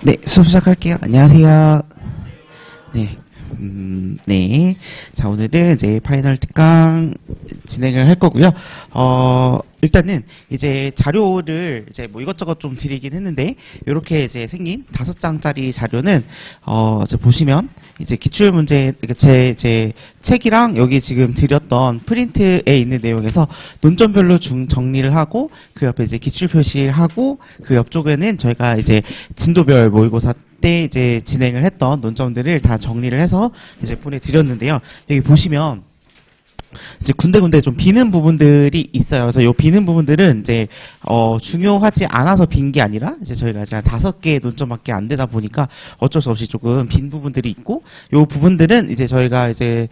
네, 수업 시작할게요. 안녕하세요. 네. 네. 자, 오늘은 이제 파이널 특강 진행을 할 거고요. 일단은 이제 자료를 이제 뭐 이것저것 좀 드리긴 했는데, 이렇게 이제 생긴 5장짜리 자료는, 이제 보시면, 이제 기출문제, 제 책이랑 여기 지금 드렸던 프린트에 있는 내용에서 논점별로 정리를 하고, 그 옆에 이제 기출 표시하고, 그 옆쪽에는 저희가 이제 진도별 모의고사 때 이제 진행을 했던 논점들을 다 정리를 해서 이제 보내드렸는데요. 여기 보시면 이제 군데군데 좀 비는 부분들이 있어요. 그래서 이 비는 부분들은 이제 중요하지 않아서 빈 게 아니라 이제 저희가 이제 5개의 논점밖에 안 되다 보니까 어쩔 수 없이 조금 빈 부분들이 있고, 이 부분들은 이제 저희가 이제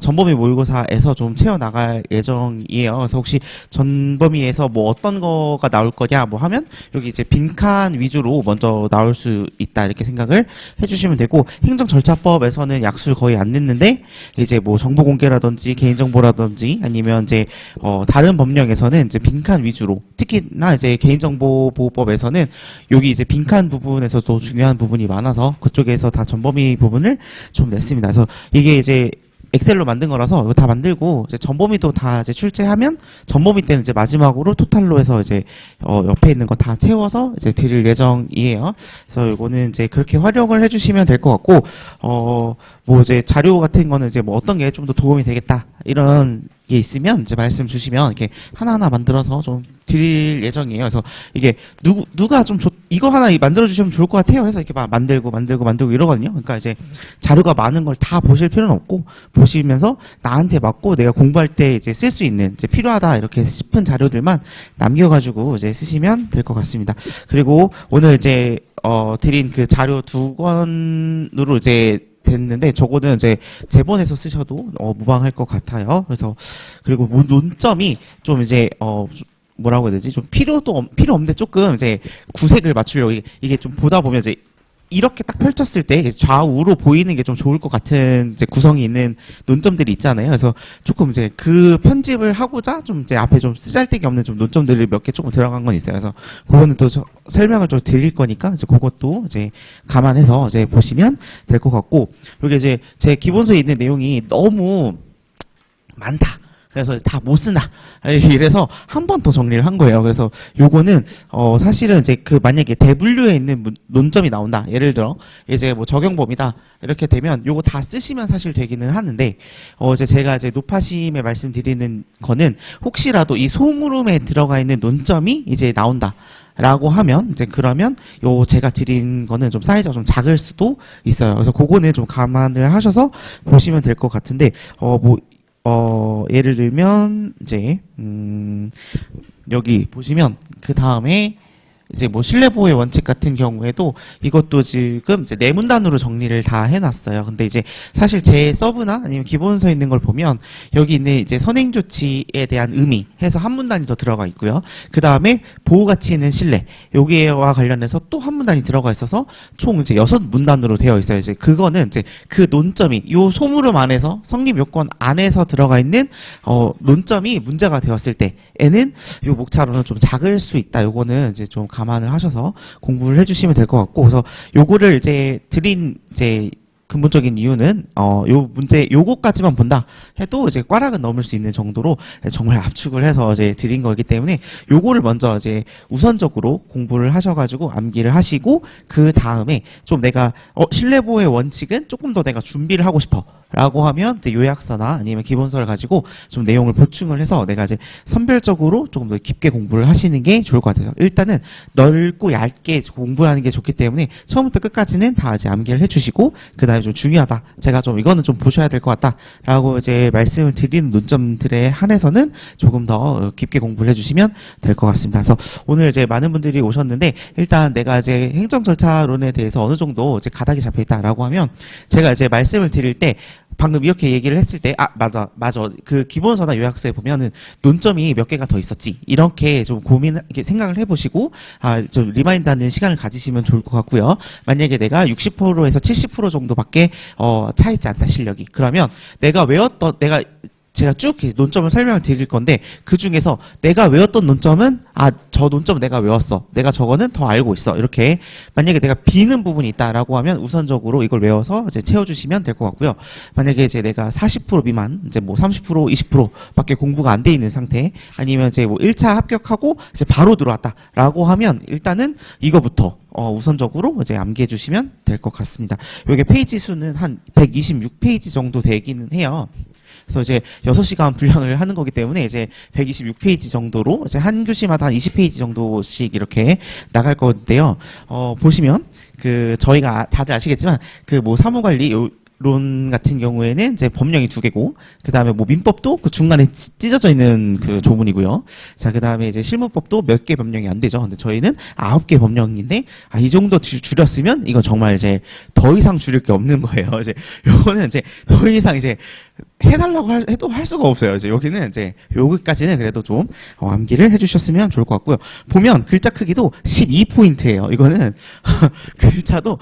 전범위 모의고사에서 좀 채워 나갈 예정이에요. 그래서 혹시 전범위에서 뭐 어떤 거가 나올 거냐 뭐 하면 여기 이제 빈칸 위주로 먼저 나올 수 있다 이렇게 생각을 해주시면 되고, 행정절차법에서는 약수를 거의 안 냈는데 이제 뭐 정보 공개라든지 개인정보 라든지 아니면 이제 다른 법령에서는 이제 빈칸 위주로, 특히나 이제 개인정보보호법에서는 여기 이제 빈칸 부분에서도 중요한 부분이 많아서 그쪽에서 다 전범위 부분을 좀 냈습니다. 그래서 이게 이제 엑셀로 만든 거라서 이거 다 만들고 이제 전범위도 다 이제 출제하면 전범위 때는 이제 마지막으로 토탈로 해서 이제 옆에 있는 거 다 채워서 이제 드릴 예정이에요. 그래서 이거는 이제 그렇게 활용을 해주시면 될 것 같고, 뭐 이제 자료 같은 거는 이제 뭐 어떤 게 좀 더 도움이 되겠다 이런 게 있으면 이제 말씀 주시면 이렇게 하나하나 만들어서 좀 드릴 예정이에요. 그래서 이게 누가 좀 이거 하나 만들어 주시면 좋을 것 같아요. 해서 이렇게 막 만들고 이러거든요. 그러니까 이제 자료가 많은 걸 다 보실 필요는 없고, 보시면서 나한테 맞고 내가 공부할 때 이제 쓸 수 있는 이제 필요하다 이렇게 싶은 자료들만 남겨가지고 이제 쓰시면 될 것 같습니다. 그리고 오늘 이제 드린 그 자료 2권으로 이제 됐는데, 저거는 이제 제본에서 쓰셔도 무방할 것 같아요. 그래서 그리고 논점이 좀 이제 뭐라고 해야 되지? 좀 필요 없는데 조금 이제 구색을 맞추려고 이게 좀 보다 보면 이제 이렇게 딱 펼쳤을 때 좌우로 보이는 게 좀 좋을 것 같은 이제 구성이 있는 논점들이 있잖아요. 그래서 조금 이제 그 편집을 하고자 좀 이제 앞에 좀 쓰잘데기 없는 좀 논점들이 몇 개 조금 들어간 건 있어요. 그래서 그거는 또 설명을 좀 드릴 거니까 이제 그것도 이제 감안해서 이제 보시면 될 것 같고, 여기 이제 제 기본서에 있는 내용이 너무 많다. 그래서 다 못 쓰나 이래서 한 번 더 정리를 한 거예요. 그래서 요거는 사실은 이제 그 만약에 대분류에 있는 논점이 나온다, 예를 들어 이제 뭐 적용범위다 이렇게 되면 요거 다 쓰시면 사실 되기는 하는데, 이제 제가 이제 노파심에 말씀드리는 거는 혹시라도 이 소물음에 들어가 있는 논점이 이제 나온다 라고 하면 이제 그러면 요 제가 드린 거는 좀 사이즈가 좀 작을 수도 있어요. 그래서 그거는 좀 감안을 하셔서 보시면 될 것 같은데, 예를 들면 이제 여기 보시면 그 다음에 이제 뭐 신뢰보호의 원칙 같은 경우에도 이것도 지금 이제 네 문단으로 정리를 다 해놨어요. 근데 이제 사실 제 서브나 아니면 기본서에 있는 걸 보면 여기 있는 이제 선행조치에 대한 의미 해서 한 문단이 더 들어가 있고요. 그 다음에 보호가치 있는 신뢰, 여기와 관련해서 또 한 문단이 들어가 있어서 총 이제 6문단으로 되어 있어요. 이제 그거는 이제 그 논점이 요 소물음 안에서 성립 요건 안에서 들어가 있는 논점이 문제가 되었을 때에는 요 목차로는 좀 작을 수 있다. 요거는 이제 좀 감안을 하셔서 공부를 해주시면 될 것 같고, 그래서 요거를 이제 드린 이제 근본적인 이유는 요 문제 요거까지만 본다 해도 이제 꽈락은 넘을 수 있는 정도로 정말 압축을 해서 이제 드린 거기 때문에 요거를 먼저 이제 우선적으로 공부를 하셔가지고 암기를 하시고, 그 다음에 좀 내가 신뢰보호의 원칙은 조금 더 내가 준비를 하고 싶어 라고 하면 이제 요약서나 아니면 기본서를 가지고 좀 내용을 보충을 해서 내가 이제 선별적으로 조금 더 깊게 공부를 하시는 게 좋을 것 같아요. 일단은 넓고 얇게 공부하는 게 좋기 때문에 처음부터 끝까지는 다 이제 암기를 해주시고, 그 다음에 좀 중요하다, 제가 좀 이거는 좀 보셔야 될 것 같다 라고 이제 말씀을 드리는 논점들에 한해서는 조금 더 깊게 공부를 해주시면 될 것 같습니다. 그래서 오늘 이제 많은 분들이 오셨는데, 일단 내가 이제 행정절차론에 대해서 어느 정도 이제 가닥이 잡혀 있다라고 하면, 제가 이제 말씀을 드릴 때 방금 이렇게 얘기를 했을 때, 맞아. 그 기본서나 요약서에 보면은 논점이 몇 개가 더 있었지. 이렇게 좀 이렇게 생각을 해보시고, 좀 리마인드하는 시간을 가지시면 좋을 것 같고요. 만약에 내가 60%에서 70% 정도밖에 차 있지 않다, 실력이. 그러면 내가 제가 쭉 논점을 설명을 드릴 건데 그 중에서 내가 외웠던 논점은 저 논점은 내가 외웠어. 내가 저거는 더 알고 있어. 이렇게 만약에 내가 비는 부분이 있다라고 하면 우선적으로 이걸 외워서 이제 채워주시면 될 것 같고요. 만약에 이제 내가 40% 미만, 이제 뭐 30%, 20%밖에 공부가 안 돼 있는 상태, 아니면 이제 뭐 1차 합격하고 이제 바로 들어왔다라고 하면 일단은 이거부터 우선적으로 이제 암기해 주시면 될 것 같습니다. 이게 페이지 수는 한 126페이지 정도 되기는 해요. 그래서 이제 6시간 분량을 하는 거기 때문에 이제 126페이지 정도로 이제 한 교시마다 한 20페이지 정도씩 이렇게 나갈 건데요. 보시면 저희가 다들 아시겠지만 뭐 사무관리 론 같은 경우에는 이제 법령이 2개고, 그 다음에 뭐 민법도 그 중간에 찢어져 있는 그 조문이고요. 자, 그 다음에 이제 실무법도 몇 개 법령이 안 되죠. 근데 저희는 9개 법령인데, 이 정도 줄였으면 이건 정말 이제 더 이상 줄일 게 없는 거예요. 이제 요거는 이제 더 이상 이제 해달라고 해도 할 수가 없어요. 이제 여기는 이제 여기까지는 그래도 좀 암기를 해주셨으면 좋을 것 같고요. 보면 글자 크기도 12포인트예요. 이거는 글자도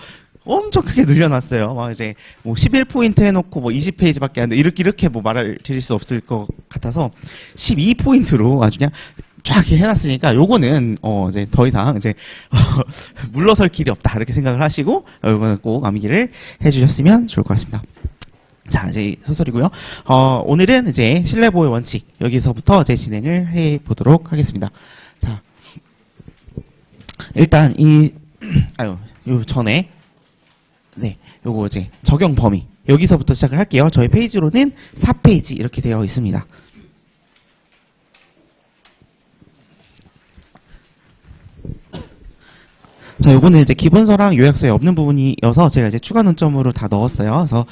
엄청 크게 늘려놨어요. 막 이제 뭐 11포인트 해놓고 뭐 20페이지밖에 안 돼. 이렇게 뭐 말을 드릴 수 없을 것 같아서 12포인트로 아주 그냥 쫙 해놨으니까 요거는 이제 더 이상 이제 물러설 길이 없다 이렇게 생각을 하시고 이거는 꼭 암기를 해주셨으면 좋을 것 같습니다. 자, 이제 소설이고요. 오늘은 이제 신뢰보호 원칙 여기서부터 이제 진행을 해 보도록 하겠습니다. 자, 일단 요 전에 요거 이제 적용 범위 여기서부터 시작을 할게요. 저희 페이지로는 4페이지 이렇게 되어 있습니다. 자, 요거는 이제 기본서랑 요약서에 없는 부분이어서 제가 이제 추가 논점으로 다 넣었어요. 그래서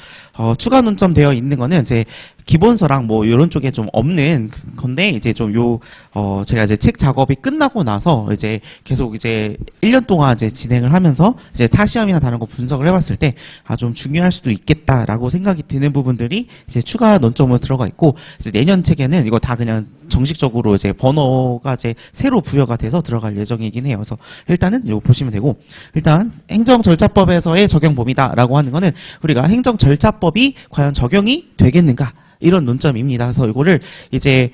추가 논점 되어 있는 거는 이제 기본서랑 뭐 이런 쪽에 좀 없는 건데 이제 좀 제가 이제 책 작업이 끝나고 나서 이제 계속 이제 1년 동안 이제 진행을 하면서 이제 타 시험이나 다른 거 분석을 해봤을 때 좀 중요할 수도 있겠다라고 생각이 드는 부분들이 이제 추가 논점으로 들어가 있고, 이제 내년 책에는 이거 다 그냥 정식적으로 이제 번호가 이제 새로 부여가 돼서 들어갈 예정이긴 해요. 그래서 일단은 이거 보시면 되고, 일단 행정절차법에서의 적용 범위다라고 하는 거는 우리가 행정절차법이 과연 적용이 되겠는가 이런 논점입니다. 그래서 이거를 이제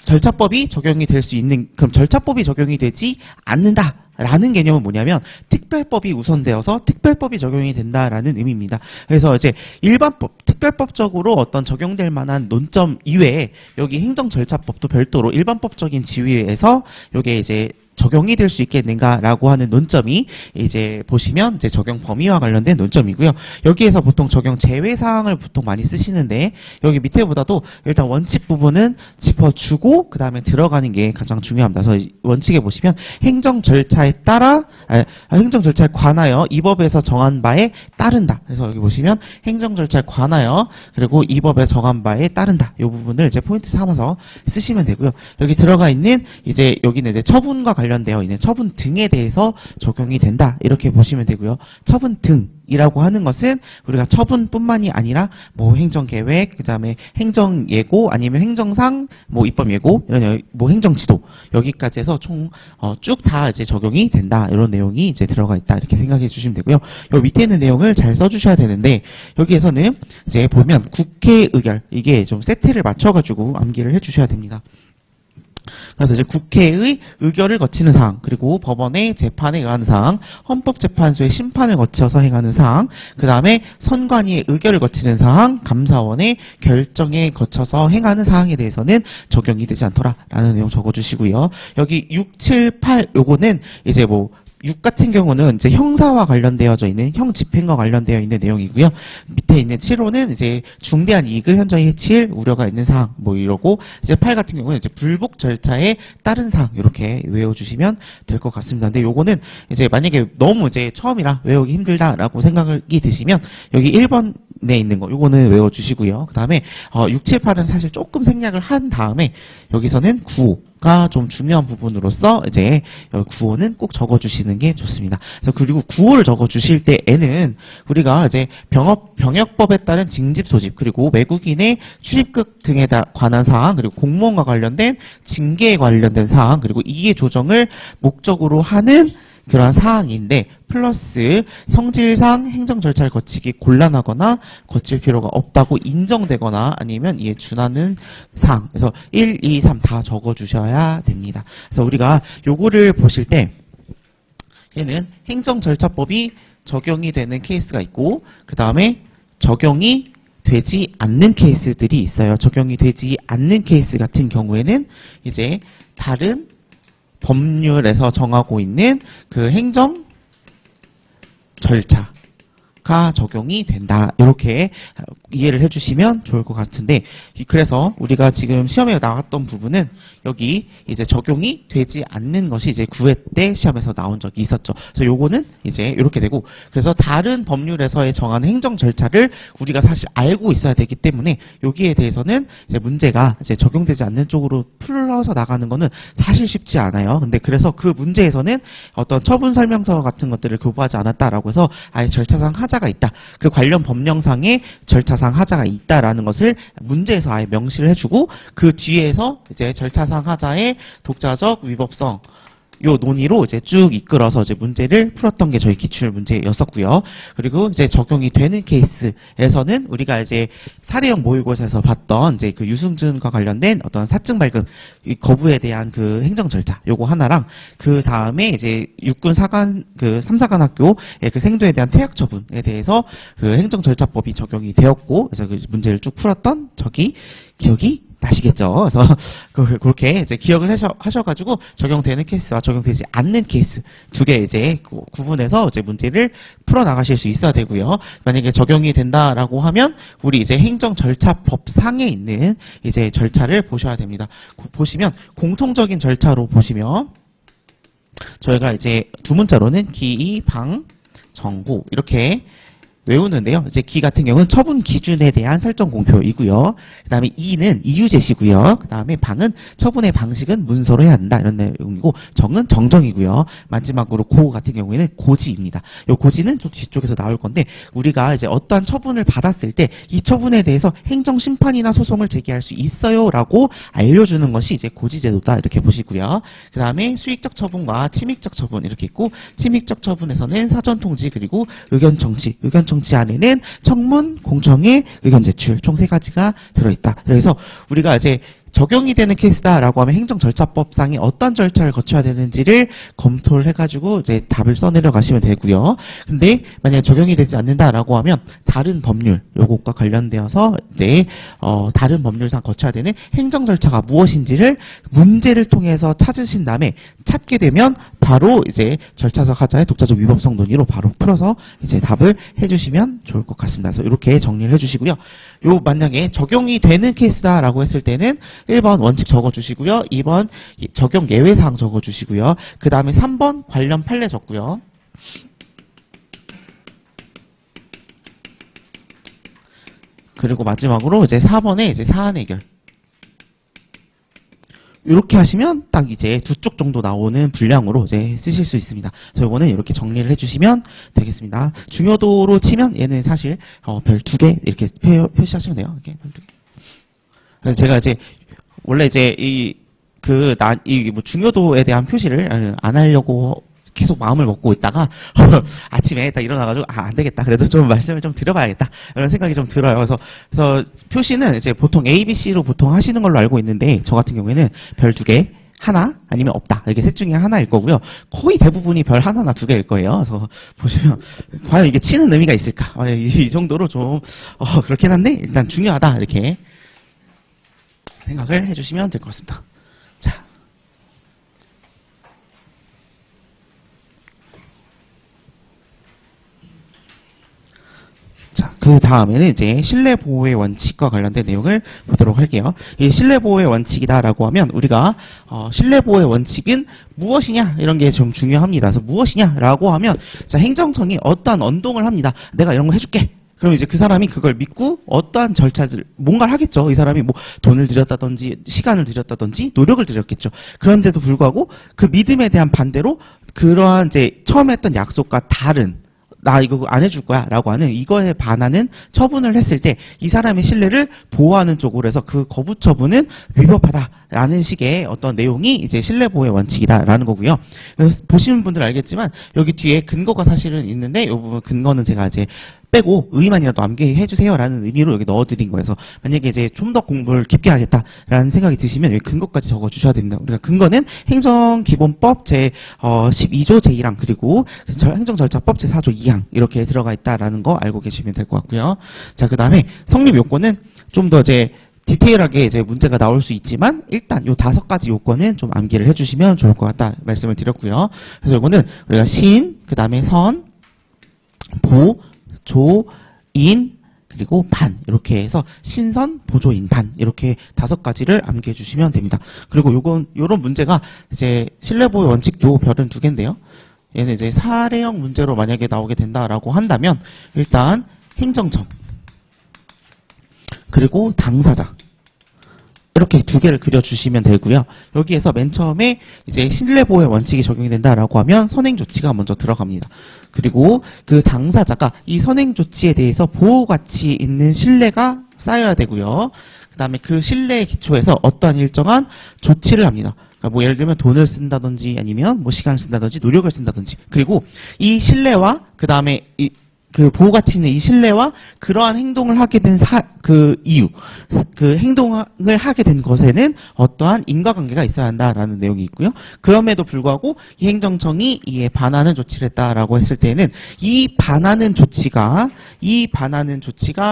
절차법이 적용이 될 수 있는, 그럼 절차법이 적용이 되지 않는다라는 개념은 뭐냐면 특별법이 우선되어서 특별법이 적용이 된다라는 의미입니다. 그래서 이제 일반법, 특별법적으로 어떤 적용될 만한 논점 이외에 여기 행정절차법도 별도로 일반법적인 지위에서 이게 이제 적용이 될 수 있겠는가라고 하는 논점이 이제 보시면 이제 적용 범위와 관련된 논점이고요. 여기에서 보통 적용 제외 사항을 보통 많이 쓰시는데 여기 밑에보다도 일단 원칙 부분은 짚어주고 그 다음에 들어가는 게 가장 중요합니다. 그래서 원칙에 보시면 행정 절차에 따라 행정 절차에 관하여 이 법에서 정한 바에 따른다. 그래서 여기 보시면 행정 절차에 관하여 그리고 이 법에 정한 바에 따른다. 이 부분을 이제 포인트 삼아서 쓰시면 되고요. 여기 들어가 있는 이제 여기는 이제 처분과 관련되어 있는 처분 등에 대해서 적용이 된다. 이렇게 보시면 되고요. 처분 등이라고 하는 것은 우리가 처분뿐만이 아니라 뭐 행정계획, 그다음에 행정예고, 아니면 행정상, 뭐 입법예고, 이런 뭐 행정지도 여기까지 해서 총 쭉 다 이제 적용이 된다. 이런 내용이 이제 들어가 있다. 이렇게 생각해 주시면 되고요. 요 밑에 있는 내용을 잘 써주셔야 되는데 여기에서는 이제 보면 국회 의결 이게 좀 세트를 맞춰가지고 암기를 해주셔야 됩니다. 그래서 이제 국회의 의결을 거치는 사항, 그리고 법원의 재판에 의하는 사항, 헌법재판소의 심판을 거쳐서 행하는 사항, 그 다음에 선관위의 의결을 거치는 사항, 감사원의 결정에 거쳐서 행하는 사항에 대해서는 적용이 되지 않더라라는 내용 적어주시고요. 여기 6, 7, 8 요거는 이제 뭐 6 같은 경우는 이제 형사와 관련되어져 있는 형집행과 관련되어 있는 내용이고요. 밑에 있는 7호는 이제 중대한 이익을 현저히 해칠 우려가 있는 사항 뭐 이러고, 이제 8 같은 경우는 이제 불복 절차에 따른 사항 이렇게 외워주시면 될 것 같습니다. 근데 요거는 이제 만약에 너무 이제 처음이라 외우기 힘들다라고 생각이 드시면 여기 1번에 있는 거 요거는 외워주시고요. 그 다음에 6, 7, 8은 사실 조금 생략을 한 다음에 여기서는 9가 좀 중요한 부분으로서 이제 구호는 꼭 적어주시는 게 좋습니다. 그래서 그리고 구호를 적어주실 때에는 우리가 이제 병역법에 따른 징집 소집, 그리고 외국인의 출입국 등에 관한 사항, 그리고 공무원과 관련된 징계에 관련된 사항, 그리고 이해 조정을 목적으로 하는 그러한 사항인데 플러스 성질상 행정 절차를 거치기 곤란하거나 거칠 필요가 없다고 인정되거나 아니면 이에 준하는 사항. 그래서 1, 2, 3 다 적어주셔야 됩니다. 그래서 우리가 요거를 보실 때 얘는 행정절차법이 적용이 되는 케이스가 있고 그 다음에 적용이 되지 않는 케이스들이 있어요. 적용이 되지 않는 케이스 같은 경우에는 이제 다른 법률에서 정하고 있는 그 행정 절차가 적용이 된다. 이렇게 이해를 해주시면 좋을 것 같은데, 그래서 우리가 지금 시험에 나왔던 부분은 여기 이제 적용이 되지 않는 것이 이제 9회 때 시험에서 나온 적이 있었죠. 그래서 요거는 이제 이렇게 되고, 그래서 다른 법률에서의 정하는 행정 절차를 우리가 사실 알고 있어야 되기 때문에 여기에 대해서는 이제 문제가 이제 적용되지 않는 쪽으로 풀어서 나가는 거는 사실 쉽지 않아요. 근데 그래서 그 문제에서는 어떤 처분 설명서 같은 것들을 교부하지 않았다라고 해서 아예 절차상 하자가 있다. 그 관련 법령상에 절차상 하자가 있다라는 것을 문제에서 아예 명시를 해주고 그 뒤에서 이제 절차상 하자의 독자적 위법성 요 논의로 이제 쭉 이끌어서 이제 문제를 풀었던 게 저희 기출 문제였었고요. 그리고 이제 적용이 되는 케이스에서는 우리가 이제 사례형 모의고사에서 봤던 이제 그 유승준과 관련된 어떤 사증 발급 거부에 대한 그 행정 절차 요거 하나랑 그 다음에 이제 육군 사관 그 3사관 학교의 그 생도에 대한 퇴학 처분에 대해서 그 행정 절차법이 적용이 되었고 그래서 그 문제를 쭉 풀었던 저기 기억이 나시겠죠? 그래서 그렇게 이제 기억을 하셔가지고 적용되는 케이스와 적용되지 않는 케이스 두 개 이제 구분해서 이제 문제를 풀어 나가실 수 있어야 되고요. 만약에 적용이 된다라고 하면 우리 이제 행정절차법상에 있는 이제 절차를 보셔야 됩니다. 보시면 공통적인 절차로 보시면 저희가 이제 두 문자로는 기, 방, 정보 이렇게 외우는데요. 이제 기 같은 경우는 처분 기준에 대한 설정 공표이고요. 그 다음에 이는 이유 제시고요. 그 다음에 방은 처분의 방식은 문서로 해야 한다. 이런 내용이고 정은 정정이고요. 마지막으로 고 같은 경우에는 고지입니다. 이 고지는 좀 뒤쪽에서 나올 건데 우리가 이제 어떠한 처분을 받았을 때 이 처분에 대해서 행정심판이나 소송을 제기할 수 있어요라고 알려주는 것이 이제 고지제도다. 이렇게 보시고요. 그 다음에 수익적 처분과 침익적 처분 이렇게 있고 침익적 처분에서는 사전 통지 그리고 의견 정치 정치 안에는 청문, 공청회, 의견 제출 총 3가지가 들어있다. 그래서 우리가 이제 적용이 되는 케이스다라고 하면 행정절차법상에 어떤 절차를 거쳐야 되는지를 검토를 해가지고 이제 답을 써내려 가시면 되고요. 근데 만약에 적용이 되지 않는다라고 하면 다른 법률 요것과 관련되어서 이제 다른 법률상 거쳐야 되는 행정절차가 무엇인지를 문제를 통해서 찾으신 다음에 찾게 되면 바로 이제 절차적 하자의 독자적 위법성 논의로 바로 풀어서 이제 답을 해주시면 좋을 것 같습니다. 그래서 이렇게 정리를 해주시고요. 요 만약에 적용이 되는 케이스다라고 했을 때는 1번 원칙 적어주시고요. 2번 적용 예외사항 적어주시고요. 그 다음에 3번 관련 판례 적고요. 그리고 마지막으로 이제 4번에 이제 사안 해결. 이렇게 하시면 딱 이제 2쪽 정도 나오는 분량으로 이제 쓰실 수 있습니다. 그래서 이거는 이렇게 정리를 해주시면 되겠습니다. 중요도로 치면 얘는 사실 별 2개 이렇게 표시하시면 돼요. 이렇게 별 2개. 그래서 제가 이제 원래 이제 뭐 중요도에 대한 표시를 안 하려고 계속 마음을 먹고 있다가 아침에 딱 일어나가지고 안 되겠다. 그래도 좀 말씀을 좀 드려봐야겠다. 이런 생각이 좀 들어요. 그래서 표시는 이제 보통 A, B, C로 보통 하시는 걸로 알고 있는데 저 같은 경우에는 별 2개, 하나 아니면 없다. 이렇게 셋 중에 하나일 거고요. 거의 대부분이 별 하나나 2개일 거예요. 그래서 보시면 과연 이게 치는 의미가 있을까? 이 정도로 좀 그렇긴 한데 일단 중요하다. 이렇게 생각을 해주시면 될 것 같습니다. 자, 그 다음에는 이제 신뢰보호의 원칙과 관련된 내용을 보도록 할게요. 이 신뢰보호의 원칙이다라고 하면 우리가 신뢰보호의 원칙은 무엇이냐 이런 게 좀 중요합니다. 그래서 무엇이냐라고 하면 자, 행정청이 어떠한 언동을 합니다. 내가 이런 거 해줄게. 그럼 이제 그 사람이 그걸 믿고 어떠한 절차들 뭔가를 하겠죠. 이 사람이 뭐 돈을 들였다든지 시간을 들였다든지 노력을 들였겠죠. 그런데도 불구하고 그 믿음에 대한 반대로 그러한 이제 처음 했던 약속과 다른 나 이거 안 해줄 거야 라고 하는 이거에 반하는 처분을 했을 때 이 사람의 신뢰를 보호하는 쪽으로 해서 그 거부 처분은 위법하다라는 식의 어떤 내용이 이제 신뢰보호의 원칙이다라는 거고요. 그래서 보시는 분들 알겠지만 여기 뒤에 근거가 사실은 있는데 이 부분 근거는 제가 이제 빼고 의의만이라도 암기해 주세요라는 의미로 여기 넣어드린 거예요. 그래서 만약에 이제 좀 더 공부를 깊게 하겠다라는 생각이 드시면 여기 근거까지 적어 주셔야 됩니다. 우리가 근거는 행정기본법 제 12조 제1항 그리고 행정절차법 제 4조 2항 이렇게 들어가 있다라는 거 알고 계시면 될 것 같고요. 자, 그 다음에 성립 요건은 좀 더 이제 디테일하게 이제 문제가 나올 수 있지만 일단 요 5가지 요건은 좀 암기를 해주시면 좋을 것 같다 말씀을 드렸고요. 그래서 이거는 우리가 신, 그 다음에 선, 보, 조, 인, 그리고 반 이렇게 해서 신선, 보조인, 반 이렇게 5가지를 암기해 주시면 됩니다. 그리고 요런 문제가 이제 신뢰보호 원칙도 별은 2개인데요. 얘는 이제 사례형 문제로 만약에 나오게 된다라고 한다면 일단 행정청 그리고 당사자 이렇게 2개를 그려주시면 되고요. 여기에서 맨 처음에 이제 신뢰보호의 원칙이 적용이 된다라고 하면 선행조치가 먼저 들어갑니다. 그리고 그 당사자가 이 선행조치에 대해서 보호가치 있는 신뢰가 쌓여야 되고요. 그 다음에 그 신뢰에 기초해서 어떠한 일정한 조치를 합니다. 그러니까 뭐 예를 들면 돈을 쓴다든지 아니면 뭐 시간을 쓴다든지 노력을 쓴다든지 그리고 이 신뢰와 그 다음에 그 보호가치 있는 이 신뢰와 그러한 행동을 하게 된 그 이유, 그 행동을 하게 된 것에는 어떠한 인과관계가 있어야 한다라는 내용이 있고요. 그럼에도 불구하고 이 행정청이 이에 반하는 조치를 했다라고 했을 때는 이 반하는 조치가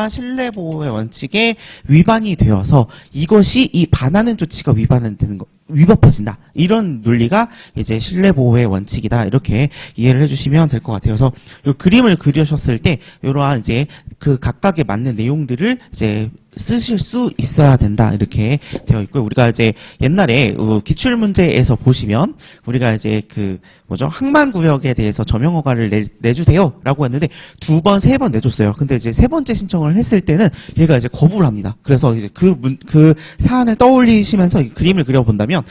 신뢰보호의 원칙에 위반이 되어서 이것이 이 반하는 조치가 위반되는 거. 위법해진다. 이런 논리가 이제 신뢰보호의 원칙이다. 이렇게 이해를 해주시면 될 것 같아요. 그래서 이 그림을 그리셨을 때 이러한 이제 그 각각에 맞는 내용들을 이제 쓰실 수 있어야 된다. 이렇게 되어 있고요. 우리가 이제 옛날에 기출문제에서 보시면 우리가 이제 그 항만구역에 대해서 점용허가를 내주세요라고 했는데 2번, 3번 내줬어요. 근데 이제 3번째 신청을 했을 때는 얘가 이제 거부를 합니다. 그래서 이제 그 사안을 떠올리시면서 이 그림을 그려본다면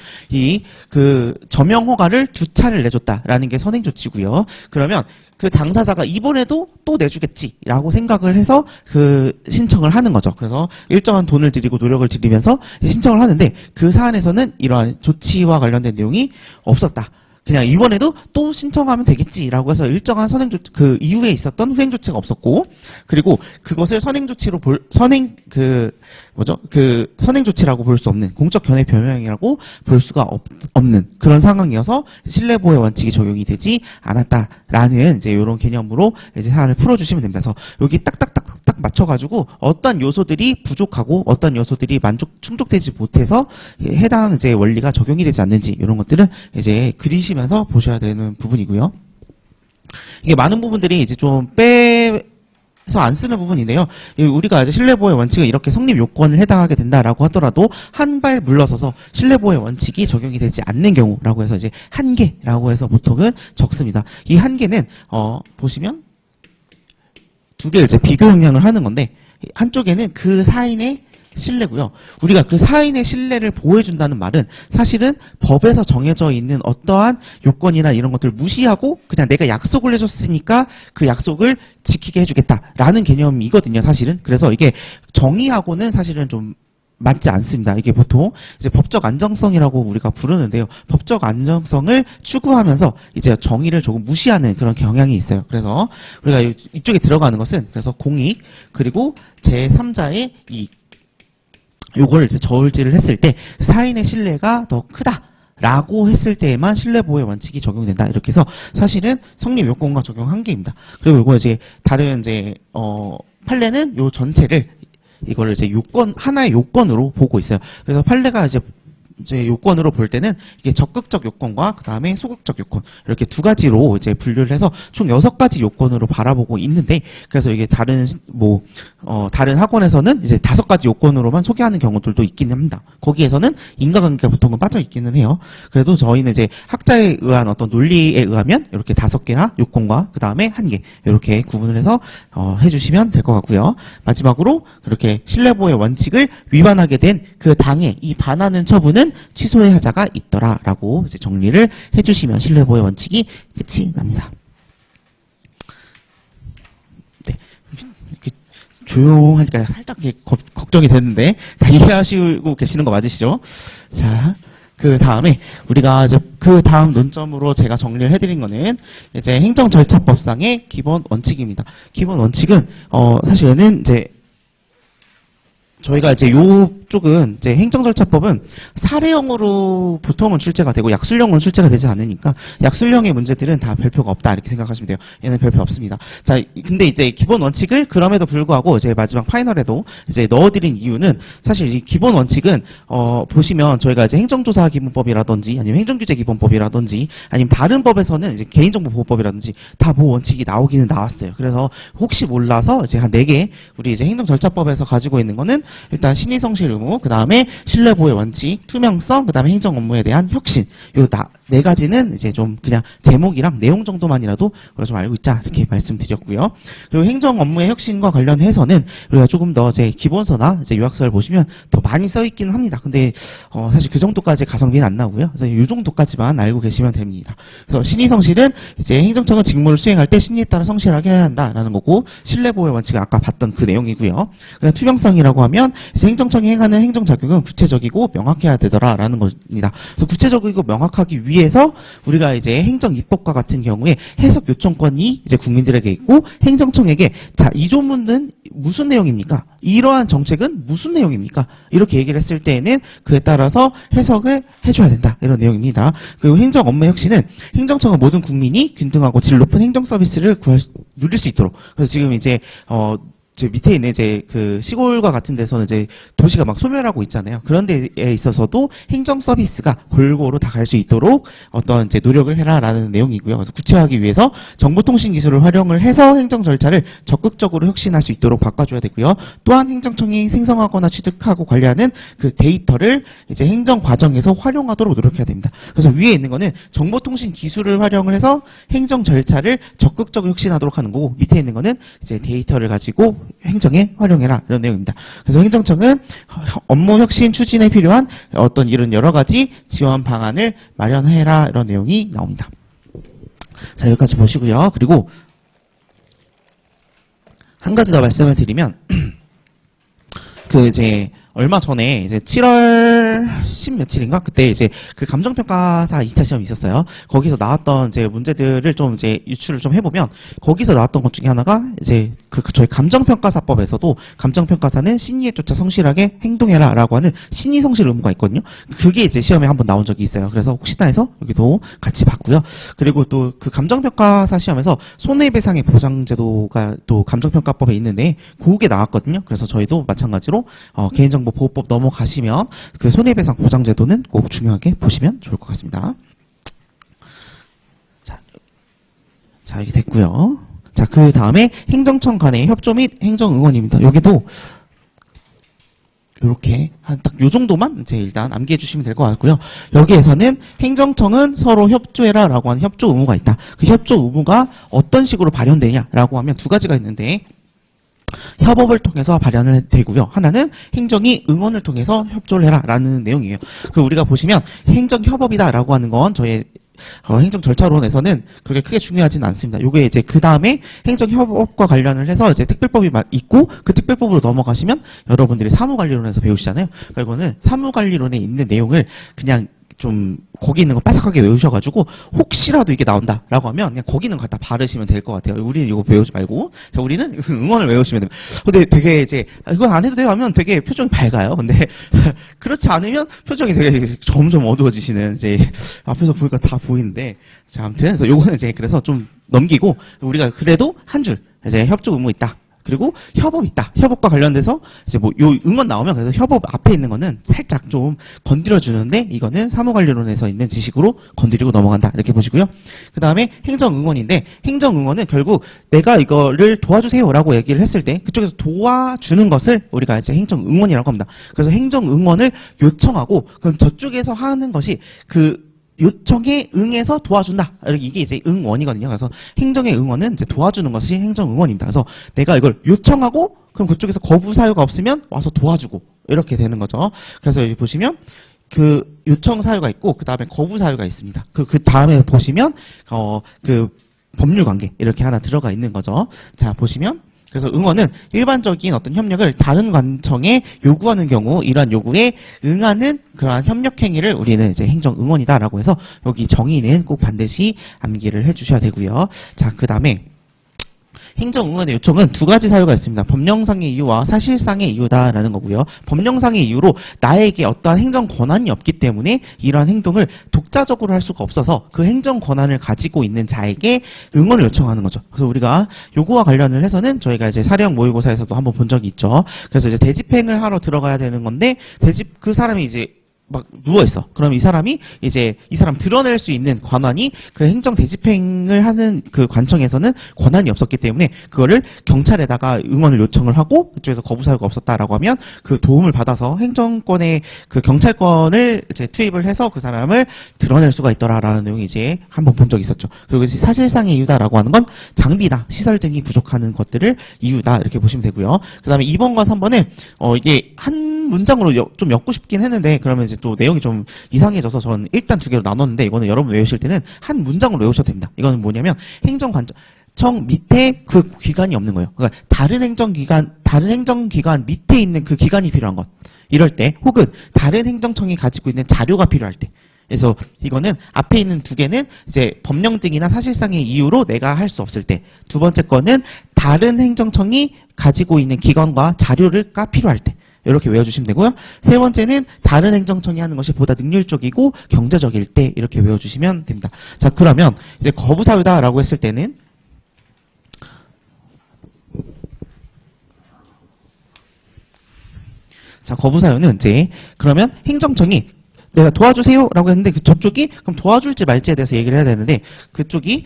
그 점용허가를 2차를 내줬다라는 게 선행조치고요. 그러면 그 당사자가 이번에도 또 내주겠지라고 생각을 해서 그 신청을 하는 거죠. 그래서 일정한 돈을 들이고 노력을 들이면서 신청을 하는데 그 사안에서는 이러한 조치와 관련된 내용이 없었다. 그냥 이번에도 또 신청하면 되겠지라고 해서 일정한 그 이후에 있었던 후행조치가 없었고, 그리고 그것을 선행조치라고 볼 수 없는 공적 견해 변명이라고 볼 수가 없는 그런 상황이어서 신뢰보호의 원칙이 적용이 되지 않았다라는 이제 이런 개념으로 이제 사안을 풀어주시면 됩니다. 그래서 여기 딱딱딱딱 맞춰가지고 어떤 요소들이 부족하고 어떤 요소들이 충족되지 못해서 해당 이제 원리가 적용이 되지 않는지 이런 것들은 이제 그리시면서 보셔야 되는 부분이고요. 이게 많은 부분들이 이제 좀 그래서 안 쓰는 부분인데요. 우리가 이제 신뢰보호의 원칙은 이렇게 성립 요건을 해당하게 된다라고 하더라도 한 발 물러서서 신뢰보호의 원칙이 적용이 되지 않는 경우라고 해서 이제 한계라고 해서 보통은 적습니다. 이 한계는 보시면 2개를 이제 비교 영향을 하는 건데 한쪽에는 그 사인의 신뢰고요. 우리가 그 사인의 신뢰를 보호해준다는 말은 사실은 법에서 정해져 있는 어떠한 요건이나 이런 것들을 무시하고 그냥 내가 약속을 해줬으니까 그 약속을 지키게 해주겠다라는 개념이거든요. 사실은. 그래서 이게 정의하고는 사실은 좀 맞지 않습니다. 이게 보통 이제 법적 안정성이라고 우리가 부르는데요. 법적 안정성을 추구하면서 이제 정의를 조금 무시하는 그런 경향이 있어요. 그래서 우리가 이쪽에 들어가는 것은 그래서 공익 그리고 제3자의 이익 요걸 이제 저울질을 했을 때 사인의 신뢰가 더 크다라고 했을 때에만 신뢰보호의 원칙이 적용된다. 이렇게 해서 사실은 성립 요건과 적용 한계입니다. 그리고 이거 이제 다른 이제 판례는 요 전체를 이거를 이제 하나의 요건으로 보고 있어요. 그래서 판례가 이제 요건으로 볼 때는 이게 적극적 요건과 그 다음에 소극적 요건 이렇게 2가지로 이제 분류를 해서 총 6가지 요건으로 바라보고 있는데 그래서 이게 다른 학원에서는 이제 5가지 요건으로만 소개하는 경우들도 있긴 합니다. 거기에서는 인과관계가 보통은 빠져 있기는 해요. 그래도 저희는 이제 학자에 의한 어떤 논리에 의하면 이렇게 5개나 요건과 그 다음에 한계 이렇게 구분을 해서 해주시면 될 것 같고요. 마지막으로 그렇게 신뢰보호의 원칙을 위반하게 된 그 당의 이 반하는 처분은 취소의 하자가 있더라라고 이제 정리를 해주시면 신뢰보호의 원칙이 끝이 납니다. 조용하니까 살짝 걱정이 되는데 다 이해하시고 계시는 거 맞으시죠? 자, 그 다음에 우리가 이제 그 다음 논점으로 제가 정리를 해드린 거는 이제 행정절차법상의 기본 원칙입니다. 기본 원칙은 사실은 이제 저희가 이제 요쪽은 이제 행정절차법은 사례형으로 보통은 출제가 되고 약술형으로 출제가 되지 않으니까 약술형의 문제들은 다 별표가 없다 이렇게 생각하시면 돼요. 얘는 별표 없습니다. 자, 근데 이제 기본 원칙을 그럼에도 불구하고 이제 마지막 파이널에도 이제 넣어드린 이유는 사실 이 기본 원칙은 보시면 저희가 이제 행정조사기본법이라든지 아니면 행정규제기본법이라든지 아니면 다른 법에서는 이제 개인정보보호법이라든지 다 보호 원칙이 나오기는 나왔어요. 그래서 혹시 몰라서 이제 한 4개 우리 이제 행정절차법에서 가지고 있는 거는 일단 신의성실 의무, 그 다음에 신뢰보호의 원칙, 투명성, 그 다음에 행정 업무에 대한 혁신. 요 4가지는 이제 좀 그냥 제목이랑 내용 정도만이라도 우리가 좀 알고 있자 이렇게 말씀드렸고요. 그리고 행정 업무의 혁신과 관련해서는 우리가 조금 더 이제 기본서나 이제 요약서를 보시면 더 많이 써 있기는 합니다. 근데 사실 그 정도까지 가성비는 안 나오고요. 그래서 이 정도까지만 알고 계시면 됩니다. 그래서 신의성실은 이제 행정청은 직무를 수행할 때 신의에 따라 성실하게 해야 한다라는 거고 신뢰보호의 원칙은 아까 봤던 그 내용이고요. 그다음 투명성이라고 하면 행정청이 행하는 행정작용은 구체적이고 명확해야 되더라라는 겁니다. 그래서 구체적이고 명확하기 위해서 우리가 이제 행정입법과 같은 경우에 해석 요청권이 이제 국민들에게 있고 행정청에게 자, 이 조문은 무슨 내용입니까? 이러한 정책은 무슨 내용입니까? 이렇게 얘기를 했을 때에는 그에 따라서 해석을 해줘야 된다. 이런 내용입니다. 그리고 행정 업무 혁신은 행정청은 모든 국민이 균등하고 질 높은 행정 서비스를 누릴 수 있도록. 그래서 지금 이제 저 밑에 있는 이제 그 시골과 같은 데서는 이제 도시가 막 소멸하고 있잖아요. 그런 데에 있어서도 행정 서비스가 골고루 다 갈 수 있도록 어떤 이제 노력을 해라라는 내용이고요. 그래서 구체화하기 위해서 정보통신 기술을 활용을 해서 행정 절차를 적극적으로 혁신할 수 있도록 바꿔줘야 되고요. 또한 행정청이 생성하거나 취득하고 관리하는 그 데이터를 이제 행정 과정에서 활용하도록 노력해야 됩니다. 그래서 위에 있는 거는 정보통신 기술을 활용을 해서 행정 절차를 적극적으로 혁신하도록 하는 거고 밑에 있는 거는 이제 데이터를 가지고 행정에 활용해라 이런 내용입니다. 그래서 행정청은 업무 혁신 추진에 필요한 어떤 이런 여러 가지 지원 방안을 마련해라 이런 내용이 나옵니다. 자, 여기까지 보시고요. 그리고 한 가지 더 말씀을 드리면 그 이제 얼마 전에 이제 7월 10 며칠인가 그때 이제 그 감정평가사 2차 시험이 있었어요. 거기서 나왔던 이제 문제들을 좀 이제 유출을 좀 해보면 거기서 나왔던 것 중에 하나가 이제 저희 감정평가사법에서도 감정평가사는 신의에 쫓아 성실하게 행동해라라고 하는 신의성실 의무가 있거든요. 그게 이제 시험에 한번 나온 적이 있어요. 그래서 혹시나 해서 여기도 같이 봤고요. 그리고 또 그 감정평가사 시험에서 손해배상의 보장제도가 또 감정평가법에 있는데 그게 나왔거든요. 그래서 저희도 마찬가지로 개인정보보호법 넘어가시면 그 손해배상 보장제도는 꼭 중요하게 보시면 좋을 것 같습니다. 자, 이렇게 됐고요. 자, 그 다음에 행정청 간의 협조 및 행정응원입니다. 여기도 이렇게 한 딱 요 정도만 이제 일단 암기해 주시면 될 것 같고요. 여기에서는 행정청은 서로 협조해라라고 하는 협조 의무가 있다. 그 협조 의무가 어떤 식으로 발현되냐라고 하면 2가지가 있는데 협업을 통해서 발현을 되고요. 하나는 행정이 응원을 통해서 협조를 해라라는 내용이에요. 그 우리가 보시면 행정협업이다라고 하는 건 저의 행정 절차론에서는 그렇게 크게 중요하지는 않습니다. 요게 이제 그 다음에 행정협업과 관련을 해서 이제 특별법이 있고 그 특별법으로 넘어가시면 여러분들이 사무관리론에서 배우시잖아요. 그러니까 이거는 사무관리론에 있는 내용을 그냥 좀 거기 있는 거 빠삭하게 외우셔가지고 혹시라도 이게 나온다라고 하면 그냥 거기 있는 거 갖다 바르시면 될 것 같아요. 우리는 이거 외우지 말고 자 우리는 응원을 외우시면 됩니다. 근데 되게 이제 이건 안 해도 돼요 하면 되게 표정이 밝아요. 근데 그렇지 않으면 표정이 되게 점점 어두워지시는 이제 앞에서 보니까 다 보이는데 자 아무튼 그래서 요거는 이제 그래서 좀 넘기고 우리가 그래도 한 줄 이제 협조 의무 있다. 그리고 협업 있다. 협업과 관련돼서 이제 뭐 요 응원 나오면 그래서 협업 앞에 있는 거는 살짝 좀 건드려 주는데 이거는 사무관리론에서 있는 지식으로 건드리고 넘어간다. 이렇게 보시고요. 그 다음에 행정응원인데 행정응원은 결국 내가 이거를 도와주세요라고 얘기를 했을 때 그쪽에서 도와주는 것을 우리가 이제 행정응원이라고 합니다. 그래서 행정응원을 요청하고 그럼 저쪽에서 하는 것이 그 요청에 응해서 도와준다. 이게 이제 응원이거든요. 그래서 행정의 응원은 이제 도와주는 것이 행정응원입니다. 그래서 내가 이걸 요청하고 그럼 그쪽에서 거부 사유가 없으면 와서 도와주고 이렇게 되는 거죠. 그래서 여기 보시면 그 요청 사유가 있고 그 다음에 거부 사유가 있습니다. 그 다음에 보시면 그 법률 관계 이렇게 하나 들어가 있는 거죠. 자 보시면 그래서 응원은 일반적인 어떤 협력을 다른 관청에 요구하는 경우 이러한 요구에 응하는 그러한 협력 행위를 우리는 이제 행정 응원이다라고 해서 여기 정의는 꼭 반드시 암기를 해주셔야 되고요. 자, 그 다음에 행정응원의 요청은 두 가지 사유가 있습니다. 법령상의 이유와 사실상의 이유다라는 거고요. 법령상의 이유로 나에게 어떠한 행정 권한이 없기 때문에 이러한 행동을 독자적으로 할 수가 없어서 그 행정 권한을 가지고 있는 자에게 응원을 요청하는 거죠. 그래서 우리가 요거와 관련을 해서는 저희가 이제 사례형 모의고사에서도 한번 본 적이 있죠. 그래서 이제 대집행을 하러 들어가야 되는 건데 그 사람이 이제 막 누워있어. 그럼 이 사람이 이제 이 사람 드러낼 수 있는 권한이 그 행정 대집행을 하는 그 관청에서는 권한이 없었기 때문에 그거를 경찰에다가 응원을 요청을 하고 그쪽에서 거부 사유가 없었다라고 하면 그 도움을 받아서 행정권의 그 경찰권을 이제 투입을 해서 그 사람을 드러낼 수가 있더라라는 내용이 이제 한번 본 적이 있었죠. 그리고 이제 사실상의 이유다라고 하는 건 장비나 시설 등이 부족하는 것들을 이유다 이렇게 보시면 되고요. 그 다음에 2번과 3번은 이게 한 문장으로 좀 엮고 싶긴 했는데 그러면 이제 또 내용이 좀 이상해져서 저는 일단 두 개로 나눴는데 이거는 여러분 외우실 때는 한 문장으로 외우셔도 됩니다. 이거는 뭐냐면 행정관청 밑에 그 기관이 없는 거예요. 그러니까 다른 행정기관 밑에 있는 그 기관이 필요한 것. 이럴 때 혹은 다른 행정청이 가지고 있는 자료가 필요할 때. 그래서 이거는 앞에 있는 두 개는 이제 법령 등이나 사실상의 이유로 내가 할 수 없을 때. 두 번째 거는 다른 행정청이 가지고 있는 기관과 자료가 필요할 때. 이렇게 외워주시면 되고요. 세 번째는 다른 행정청이 하는 것이 보다 능률적이고 경제적일 때 이렇게 외워주시면 됩니다. 자, 그러면 이제 거부사유다라고 했을 때는 자, 거부사유는 이제 그러면 행정청이 내가 도와주세요라고 했는데 저쪽이 그럼 도와줄지 말지에 대해서 얘기를 해야 되는데 그쪽이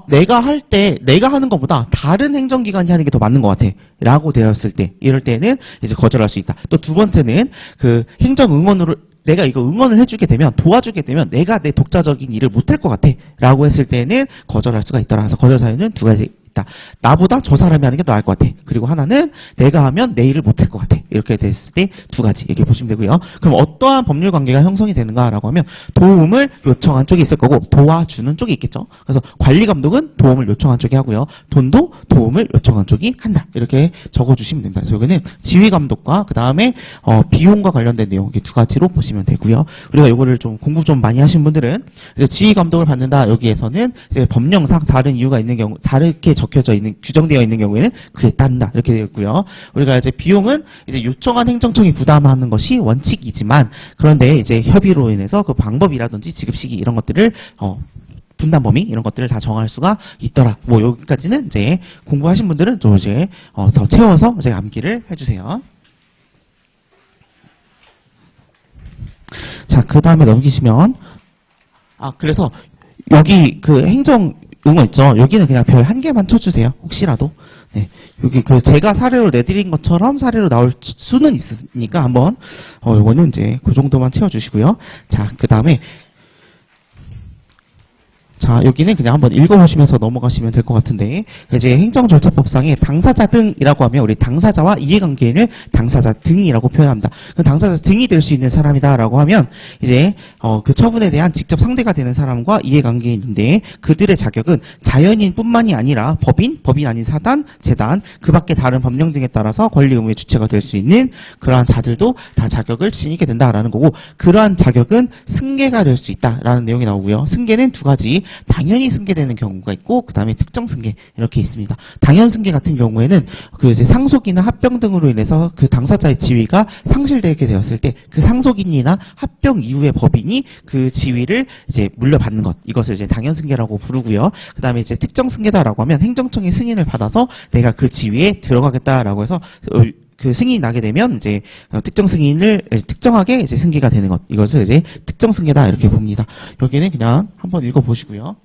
내가 할 때 내가 하는 것보다 다른 행정기관이 하는 게 더 맞는 것 같아라고 되었을 때 이럴 때는 이제 거절할 수 있다. 또 두 번째는 그 행정응원으로 내가 이거 응원을 해주게 되면 도와주게 되면 내가 내 독자적인 일을 못할 것 같아라고 했을 때는 거절할 수가 있더라. 그래서 거절 사유는 두 가지 있다. 나보다 저 사람이 하는 게 더 나을 것 같아. 그리고 하나는 내가 하면 내 일을 못할 것 같아. 이렇게 됐을 때 두 가지 이렇게 보시면 되고요. 그럼 어떠한 법률 관계가 형성이 되는가라고 하면 도움을 요청한 쪽이 있을 거고 도와주는 쪽이 있겠죠. 그래서 관리 감독은 도움을 요청한 쪽이 하고요. 돈도 도움을 요청한 쪽이 한다. 이렇게 적어주시면 됩니다. 그래서 여기는 지휘 감독과 그 다음에 비용과 관련된 내용 이렇게 두 가지로 보시면 되고요. 우리가 이거를 좀 공부 좀 많이 하신 분들은 이제 지휘 감독을 받는다. 여기에서는 이제 법령상 다른 이유가 있는 경우 다르게 적혀져 있는 규정되어 있는 경우에는 그에 따른다 이렇게 되어 있고요. 우리가 이제 비용은 이제 요청한 행정청이 부담하는 것이 원칙이지만 그런데 이제 협의로 인해서 그 방법이라든지 지급 시기 이런 것들을 분담 범위 이런 것들을 다 정할 수가 있더라. 뭐 여기까지는 이제 공부하신 분들은 좀 이제 더 채워서 이제 암기를 해주세요. 자, 그 다음에 넘기시면 그래서 여기 그 행정 응원 있죠. 여기는 그냥 별 한 개만 쳐주세요. 혹시라도. 네. 여기 그 제가 사례로 내드린 것처럼 사례로 나올 수는 있으니까 한번 요거는 이제 그 정도만 채워주시고요. 자, 그 다음에 자, 여기는 그냥 한번 읽어보시면서 넘어가시면 될 것 같은데 이제 행정절차법상에 당사자 등이라고 하면 우리 당사자와 이해관계인을 당사자 등이라고 표현합니다. 그럼 당사자 등이 될 수 있는 사람이다라고 하면 이제 그 처분에 대한 직접 상대가 되는 사람과 이해관계인인데 그들의 자격은 자연인뿐만이 아니라 법인 아닌 사단, 재단, 그 밖에 다른 법령 등에 따라서 권리 의무의 주체가 될 수 있는 그러한 자들도 다 자격을 지니게 된다라는 거고 그러한 자격은 승계가 될 수 있다라는 내용이 나오고요. 승계는 두 가지. 당연히 승계되는 경우가 있고 그 다음에 특정 승계 이렇게 있습니다. 당연 승계 같은 경우에는 그 이제 상속이나 합병 등으로 인해서 그 당사자의 지위가 상실되게 되었을 때 그 상속인이나 합병 이후의 법인이 그 지위를 이제 물려받는 것 이것을 이제 당연 승계라고 부르고요. 그 다음에 이제 특정 승계다라고 하면 행정청의 승인을 받아서 내가 그 지위에 들어가겠다라고 해서 그 승인이 나게 되면 이제 특정 승인을 특정하게 이제 승계가 되는 것 이것을 이제 특정 승계다 이렇게 봅니다. 여기는 그냥 한번 읽어보시고요.